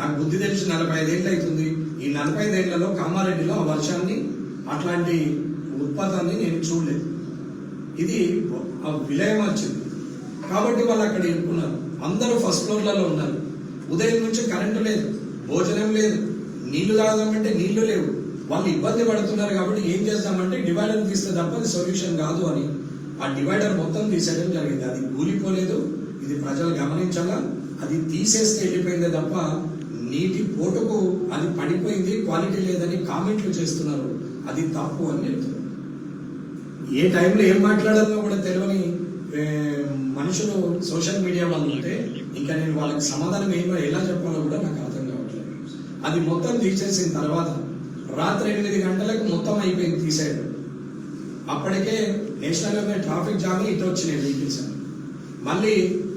నాకు బుద్ధి తెలిసి 45 ఏళ్ళు అవుతుంది. ఈ 45 ఏళ్లలో కామారెడ్డిలో ఆ వర్షాన్ని అట్లాంటి ఉత్పత్తాన్ని నేను చూడలేదు. ఇది విలయం వచ్చింది కాబట్టి వాళ్ళు అక్కడ ఇరుక్కున్నారు. అందరూ ఫస్ట్ ఫ్లోర్లలో ఉన్నారు. ఉదయం నుంచి కరెంటు లేదు, భోజనం లేదు, నీళ్లు తాగదామంటే నీళ్లు లేవు. వాళ్ళు ఇబ్బంది పడుతున్నారు కాబట్టి ఏం చేద్దామంటే డివైడర్ తీస్తే తప్ప అది సొల్యూషన్ కాదు అని ఆ డివైడర్ మొత్తం తీసేయడం జరిగింది. అది కూలిపోలేదు, ఇది ప్రజలు గమనించాలా. అది తీసేస్తే వెళ్ళిపోయిందే తప్ప నీటి పోటుకు అది పడిపోయింది, క్వాలిటీ లేదని కామెంట్లు చేస్తున్నారు. అది తప్పు అని చెప్తున్నారు. ఏ టైంలో ఏం మాట్లాడాలో కూడా తెలియని మనుషులు సోషల్ మీడియా వాళ్ళు ఉంటే ఇంకా నేను వాళ్ళకి సమాధానం ఎలా చెప్పాలో కూడా నాకు అర్థం కావట్లేదు. అది మొత్తం తీసేసిన తర్వాత రాత్రి 8 గంటలకు మొత్తం అయిపోయింది తీసేయడం. అప్పటికే నేషనల్ హైవే ట్రాఫిక్ జామ్ ఇటు వచ్చినాయి వెహికల్స్. మళ్ళీ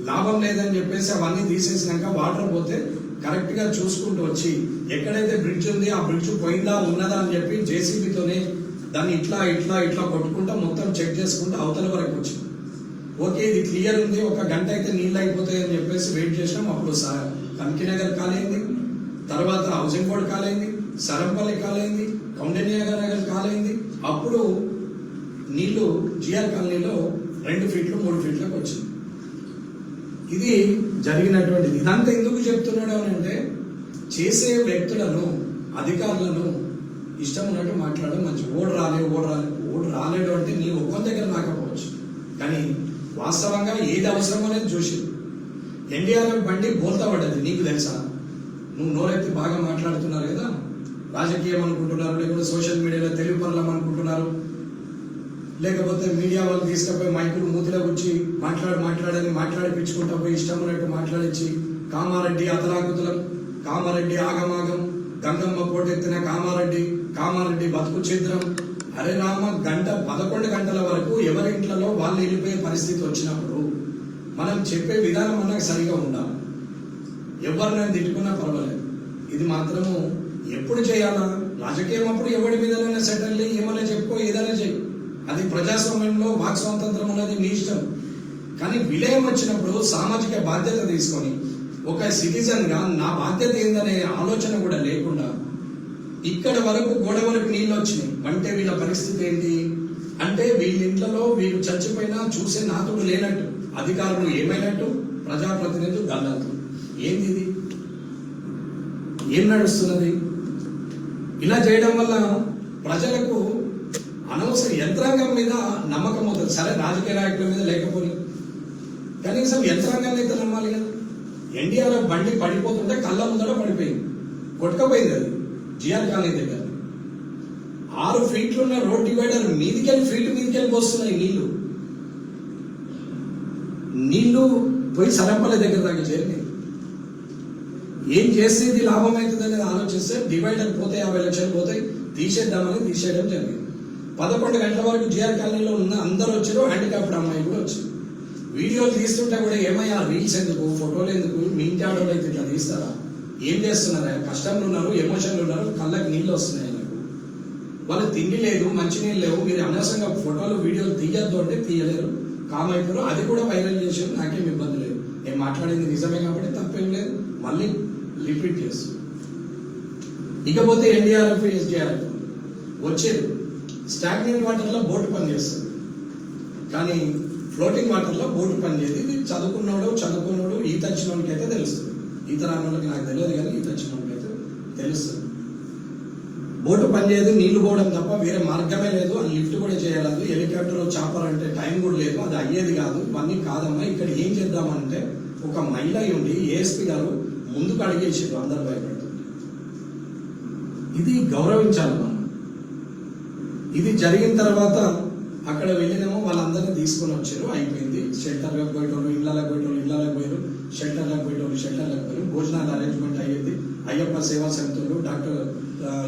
లాభం లేదని చెప్పేసి అవన్నీ తీసేసినాక వాటర్ పోతే కరెక్ట్ గా చూసుకుంటూ వచ్చి ఎక్కడైతే బ్రిడ్జ్ ఉంది ఆ బ్రిడ్జ్ పోయిందా ఉన్నదా అని చెప్పి జేసీబీతోనే దాన్ని ఇట్లా ఇట్లా ఇట్లా కొట్టుకుంటా మొత్తం చెక్ చేసుకుంటూ అవతల వరకు వచ్చింది. ఓకే ఇది క్లియర్ ఉంది, 1 గంట అయితే నీళ్ళు అయిపోతాయి అని చెప్పేసి వెయిట్ చేసినాం. అప్పుడు కనకనగర్ కాలైంది, తర్వాత హౌసింగ్ బోర్డ్ కాలైంది, సరంపల్లి కాలైంది, కౌండన్యగర్ నగర్ కాలైంది. అప్పుడు నీళ్లు జిఆర్ కాలనీలో 2 ఫీట్లు 3 ఫీట్లకు వచ్చింది. ఇది జరిగినటువంటిది. ఇదంతా ఎందుకు చెప్తున్నాడు అని అంటే చేసే వ్యక్తులను అధికారులను ఇష్టం ఉన్నట్టు మాట్లాడడం మంచి. ఓడు రాలేడు అంటే నీ ఒక్క దగ్గర రాకపోవచ్చు, కానీ వాస్తవంగా ఏది అవసరం అనేది చూసి ఎన్డీఆర్ఎఫ్ బండి బోల్తా పడ్డది. నీకు తెలుసా? నువ్వు నోరెత్తి బాగా మాట్లాడుతున్నారు కదా, రాజకీయం అనుకుంటున్నారు, లేకపోతే సోషల్ మీడియాలో తెలుగు పనులం అనుకుంటున్నారు, లేకపోతే మీడియా వాళ్ళు తీసుకుపోయి మైకులు మూతిలో వచ్చి మాట్లాడిపించుకుంటా పోయి ఇష్టం ఉన్నట్టు మాట్లాడించి కామారెడ్డి అతలాకుతలం, కామారెడ్డి ఆగమాగం, గంగమ్మ పోటెత్తిన కామారెడ్డి బతుకు చిత్రం. అరే రామ, 11 గంటల వరకు ఎవరి ఇంట్లో వాళ్ళు వెళ్ళిపోయే పరిస్థితి వచ్చినప్పుడు మనం చెప్పే విధానం అన్నది సరిగా ఉండాలి. ఎవరినైనా తిట్టుకున్నా పర్వాలేదు, ఇది మాత్రము ఎప్పుడు చేయాలా? రాజకీయం అప్పుడు ఎవరి మీదైనా సెటిల్ ఏమైనా చెప్పుకో, ఏదైనా చెయ్యి, అది ప్రజాస్వామ్యంలో వాక్ స్వాతంత్రం ఉన్నది మీ ఇష్టం. కానీ విలయం వచ్చినప్పుడు సామాజిక బాధ్యత తీసుకొని ఒక సిటిజన్ గా నా బాధ్యత ఏందనే ఆలోచన కూడా లేకుండా ఇక్కడ వరకు గోడ వరకు నీళ్ళు వచ్చినాయి అంటే వీళ్ళ పరిస్థితి ఏంటి అంటే వీళ్ళ ఇంట్లో వీళ్ళు చచ్చిపోయినా చూసే నాతుడు లేనట్టు, అధికారులు ఏమైనట్టు, ప్రజాప్రతినిధులు గల్లతు. ఏంది ఇది? ఏం నడుస్తున్నది? ఇలా చేయడం వల్ల ప్రజలకు అనవసర యంత్రాంగం మీద నమ్మకం అవుతుంది. సరే రాజకీయ నాయకుల మీద లేకపోతే కనీసం యంత్రాంగాన్ని అయితే నమ్మాలి కదా. ఎన్డీఆర్ఎఫ్ బండి పడిపోతుంటే కళ్ళ ముందర పడిపోయింది, కొట్టుకపోయింది. అది జిఆర్ కాలనీ దగ్గర 6 ఫీట్లు ఉన్న రోడ్ డివైడర్ ఫీల్డ్ మీదికెళ్ళి పోస్తున్నాయి నీళ్లు పోయి సరంపల్లి దగ్గర దాకా చేరినాయి. ఏం చేస్తే ఇది లాభం అవుతుంది అనేది ఆలోచిస్తే డివైడర్ పోతే 50 లక్షలు పోతాయి, తీసేయడం జరిగింది. 11 గంటల వరకు జిఆర్ కాలనీలో ఉన్న అందరూ వచ్చారు. హ్యాండిక్యాప్డ్ అమ్మాయి కూడా వచ్చింది. వీడియోలు తీస్తుంటే కూడా ఏమయ్యా రీల్స్ ఎందుకు, ఫోటోలు ఎందుకు, మీ ఇంటి ఆడోళ్ళు అయితే ఇట్లా తీస్తారా? ఏం చేస్తున్నారా? కష్టంలో ఉన్నారు, ఎమోషన్లు ఉన్నారు, కళ్ళకి నీళ్ళు వస్తున్నాయి. వాళ్ళు తిండి లేదు, మంచినీళ్ళు లేవు, మీరు అనవసరంగా ఫోటోలు వీడియోలు తీయద్దు అంటే తీయలేరు, కామ్ అయిపోయారు. అది కూడా వైరల్ చేసారు, నాకేం ఇబ్బంది లేదు. నేను మాట్లాడింది నిజమే కాబట్టి తప్పేం లేదు, మళ్ళీ రిపీట్ చేస్తాను. ఇకపోతే ఎన్డీఆర్ఎఫ్ ఎస్డీఆర్ఎఫ్ వచ్చేది స్టాగ్నెంట్ వాటర్లో బోటు పని చేస్తుంది, కానీ ఫ్లోటింగ్ వాటర్లో బోటు పని చేయదు. ఇది చదువుకున్నోడు ఈత వచ్చిన వాళ్ళకి అయితే తెలుస్తుంది, ఈత రాని వాళ్ళకి నాకు తెలియదు, కానీ ఈత వచ్చిన వాళ్ళకి అయితే తెలుస్తుంది. బోటు పనిచేయదు, నీళ్లు పోవడం తప్ప వేరే మార్గమే లేదు. అది లిఫ్ట్ కూడా చేయలేదు, హెలికాప్టర్ చాపర్ అంటే టైం కూడా లేదు, అది అయ్యేది కాదు. ఇవన్నీ కాదమ్మా. ఇక్కడ ఏం చేద్దామంటే ఒక మహిళ ఉండి ఏఎస్పీ గారు ముందుకు అడిగేసారు, అందరు భయపడుతుంది. ఇది గౌరవించాలి మనం. ఇది జరిగిన తర్వాత అక్కడ వెళ్ళినేమో వాళ్ళందరినీ తీసుకొని వచ్చారు, అయిపోయింది. షెల్టర్లకు పోయేటోళ్ళు ఇళ్ళకి పోయారు, షెల్టర్లకు పోయారు. భోజనాలు అరేంజ్మెంట్ అయ్యేది. అయ్యప్ప సేవా సమితులు, డాక్టర్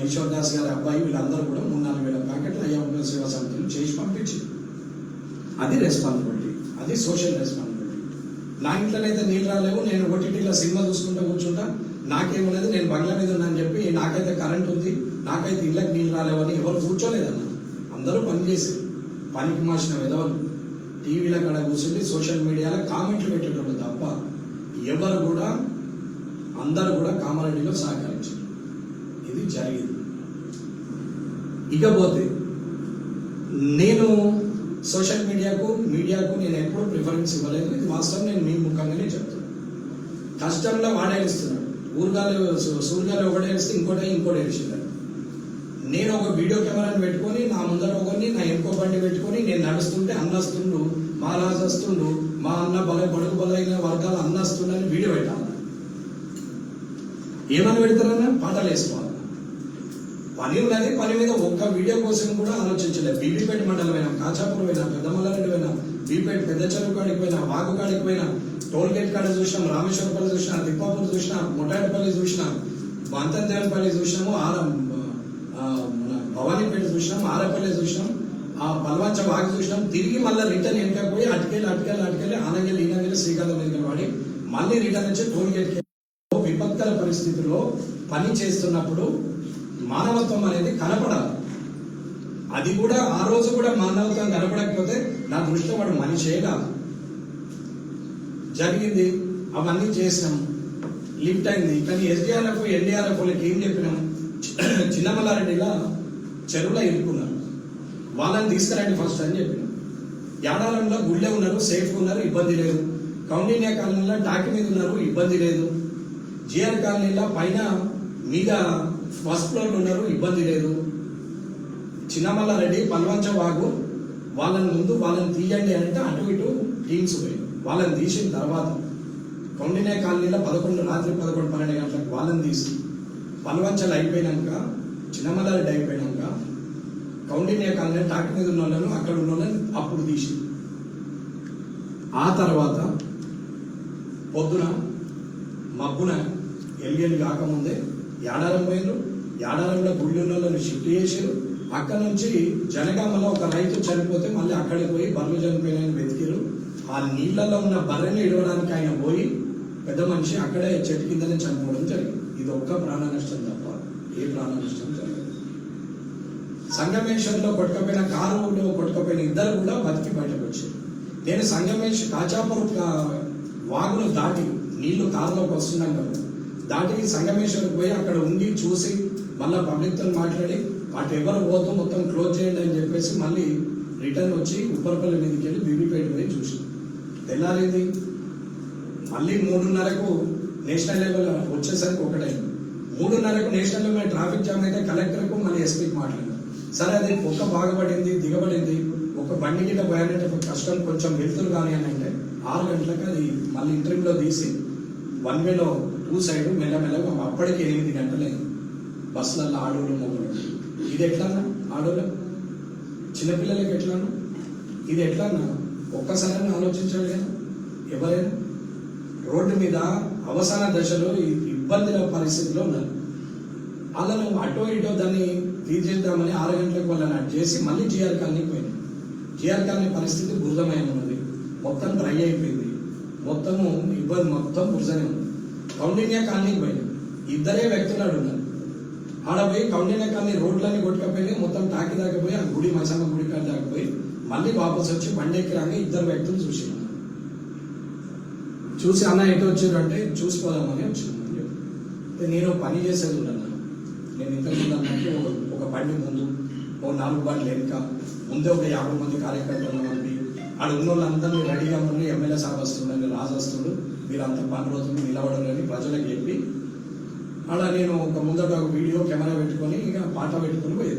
ఈశ్వర్ దాస్ గారి అబ్బాయి, వీళ్ళందరూ కూడా 3-4 వేల ప్యాకెట్లు అయ్యప్ప సేవా సమితులు చేసి పంపించారు. అది రెస్పాన్సిబిలిటీ, అది సోషల్ రెస్పాన్సిబిలిటీ. నా ఇంట్లోనైతే నీళ్ళు రాలేవు, నేను ఓటీటీలో సినిమా చూసుకుంటూ కూర్చుంటా, నాకేమలేదు, నేను బంగ్లా మీద ఉన్నా అని చెప్పి నాకైతే కరెంట్ ఉంది, నాకైతే ఇళ్ళకి నీళ్ళు రాలేవని ఎవరు కూర్చోలేదన్న. అందరూ పనిచేసి పనికి మార్చిన విధవలు టీవీల కాడ కూర్చుంటే సోషల్ మీడియాలో కామెంట్లు పెట్టేటప్పుడు తప్ప ఎవరు కూడా అందరూ కూడా కామారెడ్డిలో సహకరించారు. ఇది జరిగింది. ఇకపోతే నేను సోషల్ మీడియాకు నేను ఎప్పుడూ ప్రిఫరెన్స్ ఇవ్వలేదు. ఇది వాస్తవం, నేను మీ ముఖంగానే చెప్తాను. కష్టంలో వాడేస్తున్నాడు, సూర్గాలు ఒకటి ఏడిస్తే ఇంకోటి ఏడిచినాడు. నేను ఒక వీడియో కెమెరాని పెట్టుకొని నా ముందర ఒకరిని నా ఇంకో బండి పెట్టుకొని నేను నడుస్తుంటే అన్నస్తుండు, మా రాజు వస్తుండు, మా అన్న బడుగు బలైన వర్గాల అన్న వస్తుండని వీడియో పెట్టాలి. ఏమని పెడతారన్నా? పాటలు వేసుకోవాలి. పని ఉన్నది, పని మీద ఒక్క వీడియో కోసం కూడా ఆలోచించలేదు. బీబీపేట మండలం పోయినా, కాచాపూర్ పోయినా, పెద్దమల్లారెడ్డి పోయినా, బీపేట పెద్ద చెరువు కాడికి పోయినా, వాగు కాడికి పోయినా, టోల్ గేట్ కాడ చూసినాం, రామేశ్వరపల్లి చూసినా, తిప్పాపూర్ చూసినా, ముట్టాడపల్లి చూసినా, వంతందేవపల్లి చూసినాము, భవానీపేట చూసినాం, ఆరపల్లి చూసినాం, ఆ బలవంచ వాగు చూసినాం. తిరిగి మళ్ళీ రిటర్న్ వెనకపోయి అటుకెళ్ళి ఆనగెళ్ళి ఈనగెళ్ళి శ్రీకాంతం మీదకి వాడి మళ్ళీ రిటర్న్ వచ్చి టోల్ గేట్. విపత్కర పరిస్థితుల్లో పని చేస్తున్నప్పుడు మానవత్వం అనేది కనపడాలి. అది కూడా ఆ రోజు కూడా మానవత్వం కనపడకపోతే నా దృష్టిలో వాడు మనిషే కాదు. జరిగింది, అవన్నీ చేసినాం, లిఫ్ట్ అయింది. కానీ ఎస్డిఆర్ఎఫ్ ఎన్డీఆర్ఎఫ్ వాళ్ళకి ఏం చెప్పినాం? చిన్నమల్లారెడ్డిలా చెరువులో ఇరుక్కున్నారు, వాళ్ళని తీసుకురండి ఫస్ట్ అని చెప్పినాం. యాడారంలో గుళ్ళే ఉన్నారు, సేఫ్ ఉన్నారు, ఇబ్బంది లేదు. కౌండిన్యా కాలనీలో టాకి మీద ఉన్నారు, ఇబ్బంది లేదు. జిఆర్ కాలనీలో పైన మీద ఫస్ట్ ఫ్లోర్ ఉన్నారు, ఇబ్బంది లేదు. చిన్నమల్లారెడ్డి పల్వంచ వాగు వాళ్ళని తీయండి అంటే అటు ఇటు టీమ్స్ పోయి వాళ్ళని తీసిన తర్వాత కౌండిన్యా కాలనీలో రాత్రి 11-12 గంటలకు వాళ్ళని తీసి పల్వంచలు అయిపోయినాక, చిన్నమల్లారెడ్డి అయిపోయినాక కౌండిన్యా కాలనీ టాకి మీద ఉన్న వాళ్ళను అక్కడ ఉన్న వాళ్ళని అప్పుడు తీసి ఆ తర్వాత పొద్దున మబ్బున ఎల్గెల్ కాకముందే యాడారం పోయినారు. యాడారంలో గుళ్ళు ఉన్న వాళ్ళని షిఫ్ట్ చేసారు. అక్కడ నుంచి జనగామలో ఒక రైతు చనిపోతే మళ్ళీ అక్కడికి పోయి బర్రెలు చనిపోయినాయని వెతికిరు. ఆ నీళ్లలో ఉన్న బర్రెని ఇడవడానికి ఆయన పోయి పెద్ద మనిషి అక్కడే చెట్టు కిందనే చనిపోవడం జరిగింది. ఇది ఒక్క ప్రాణ నష్టం తప్ప ఏ ప్రాణ నష్టం జరగదు. సంగమేశ్వర్లో కొట్టుకపోయిన, కారులో కొట్టుకపోయిన ఇద్దరు కూడా బతికి బయటకు వచ్చారు. నేను కాచాపూర్ వాగును దాటి నీళ్లు కారులోకి వస్తున్నాం కదా, దాటి సంగమేశ్వర్కి పోయి అక్కడ ఉండి చూసి మళ్ళీ పబ్లిక్తో మాట్లాడి అటు ఎవరు పోతూ మొత్తం క్లోజ్ చేయండి అని చెప్పేసి మళ్ళీ రిటర్న్ వచ్చి ఉప్పరపల్లి మీదకి వెళ్ళి బీబీపేట పోయి చూసి తెల్లారింది. మళ్ళీ 3:30కు నేషనల్ లెవెల్ వచ్చేసరికి ఒకటైంది. 3:30కు నేషనల్ లెవెల్ ట్రాఫిక్ జామ్ అయితే కలెక్టర్కు మళ్ళీ ఎస్పీకి మాట్లాడారు. సరే అది ఒక్క బాగపడింది, దిగబడింది, ఒక బండి గిట్ట పోయాలంటే కష్టం, కొంచెం వెళ్తురు కానీ అని అంటే 6 గంటలకు అది మళ్ళీ ఇంటర్వ్యూలో తీసి 1 వేలో 2 సైడ్ మెల్లమెల్లగా అప్పటికి 8 గంటలైంది. బస్సులలో ఆడోళ్ళు మొగలు. ఇది ఎట్లన్నా? ఆడోళ్ళు చిన్నపిల్లలకి ఎట్లాను? ఇది ఎట్లన్నా? ఒక్కసారైనా ఆలోచించాలి కదా ఎవరైనా. రోడ్డు మీద అవసాన దశలో ఇబ్బందుల పరిస్థితిలో ఉన్నారు. వాళ్ళను అటో ఇటో దాన్ని తీర్చేద్దామని 6 గంటలకు వాళ్ళని అటు చేసి మళ్ళీ జిఆర్ కాలనీకి పోయింది. జిఆర్ కాలనీ పరిస్థితి బురదమయం ఉన్నది, మొత్తం డ్రై అయిపోయింది, మొత్తము ఇబ్బంది, మొత్తం బురదనే ఉంది. కౌండిన్యా కాలనీకి పోయింది. ఇద్దరే వ్యక్తులు అడుగున్నారు. ఆడ పోయి కౌండిన్యా కాలనీ రోడ్లన్నీ కొట్టుకపోయి మొత్తం టాకి దాకపోయి ఆ గుడి మైసమ్మ గుడి కాడ దాకపోయి మళ్ళీ వాపస్ వచ్చి బండెక్కి రాగా ఇద్దరు వ్యక్తులు చూసినారు. చూసి అన్న ఎటు వచ్చారు అంటే చూసిపోదామని వచ్చినామని చెప్పి నేను పని చేసేది ఉన్నాను. నేను ఇంతకుముందు అన్నట్టు ఒక బండి ముందు, ఓ 4 బండ్లు వెనుక, ముందే ఒక 50 మంది కార్యకర్తలు పంపి ఆడ ఉన్న వాళ్ళందరినీ రెడీగా ఉండి ఎమ్మెల్యే సాబ్ వస్తుండీ, రాజు వస్తుడు, మీరంతా పని రోజులు నిలబడాలని ప్రజలకు చెప్పి ఆడ నేను ఒక ముందట ఒక వీడియో కెమెరా పెట్టుకొని ఇక పాట పెట్టుకుని పోయేది.